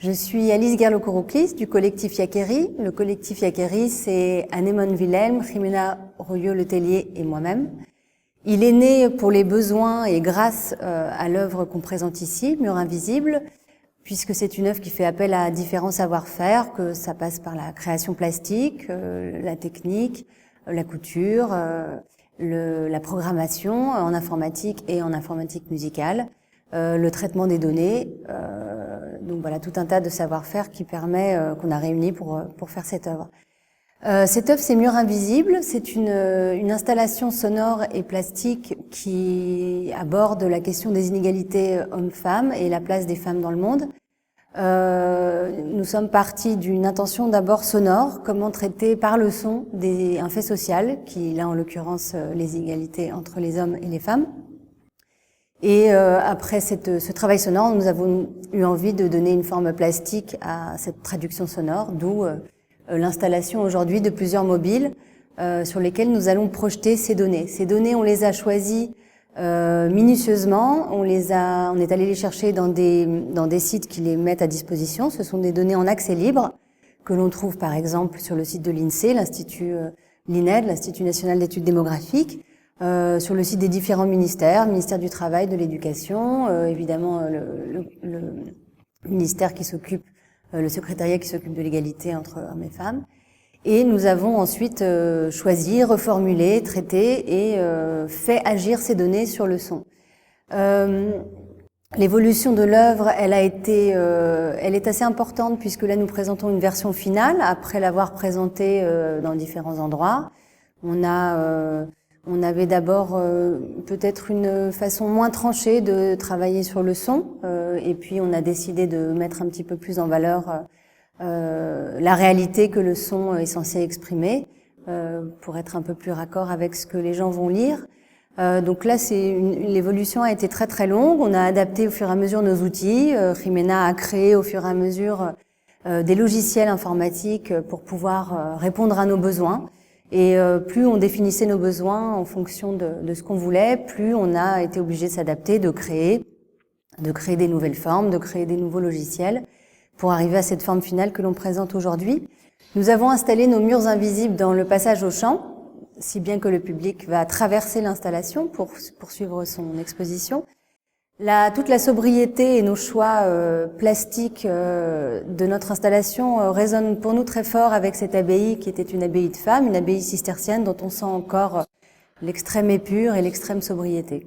Je suis Alice Gerlo-Kourouklis du collectif Yakeri. Le collectif Yakeri, c'est Anémone Wilhelm, Jimena Royo-Letellier et moi-même. Il est né pour les besoins et grâce à l'œuvre qu'on présente ici, Mur Invisible, puisque c'est une œuvre qui fait appel à différents savoir-faire, que ça passe par la création plastique, la technique, la couture, la programmation en informatique et en informatique musicale, le traitement des données, donc voilà tout un tas de savoir-faire qui permet qu'on a réuni pour faire cette œuvre. Cette œuvre, c'est Mur Invisible, c'est une installation sonore et plastique qui aborde la question des inégalités hommes-femmes et la place des femmes dans le monde. Nous sommes partis d'une intention d'abord sonore, comment traiter par le son un fait social, qui là en l'occurrence les inégalités entre les hommes et les femmes. Et après ce travail sonore, nous avons eu envie de donner une forme plastique à cette traduction sonore, d'où l'installation aujourd'hui de plusieurs mobiles sur lesquels nous allons projeter ces données. Ces données, on les a choisies minutieusement, on est allé les chercher dans des sites qui les mettent à disposition. Ce sont des données en accès libre que l'on trouve par exemple sur le site de l'INSEE, l'Institut l'INED, l'Institut national d'études démographiques, sur le site des différents ministères, ministère du Travail, de l'Éducation, évidemment le ministère qui s'occupe, le secrétariat qui s'occupe de l'égalité entre hommes et femmes. Et nous avons ensuite choisi, reformulé, traité et fait agir ces données sur le son. L'évolution de l'œuvre, elle est assez importante puisque là nous présentons une version finale après l'avoir présentée dans différents endroits. On avait d'abord peut-être une façon moins tranchée de travailler sur le son, et puis on a décidé de mettre un petit peu plus en valeur la réalité que le son est censé exprimer, pour être un peu plus raccord avec ce que les gens vont lire. Donc là, l'évolution a été très très longue. On a adapté au fur et à mesure nos outils. Jimena a créé au fur et à mesure des logiciels informatiques pour pouvoir répondre à nos besoins. Et plus on définissait nos besoins en fonction de ce qu'on voulait, plus on a été obligé de s'adapter, de créer des nouvelles formes, de créer des nouveaux logiciels pour arriver à cette forme finale que l'on présente aujourd'hui. Nous avons installé nos murs invisibles dans le passage au chant, si bien que le public va traverser l'installation pour poursuivre son exposition. Toute la sobriété et nos choix plastiques de notre installation résonnent pour nous très fort avec cette abbaye qui était une abbaye de femmes, une abbaye cistercienne dont on sent encore l'extrême épure et l'extrême sobriété.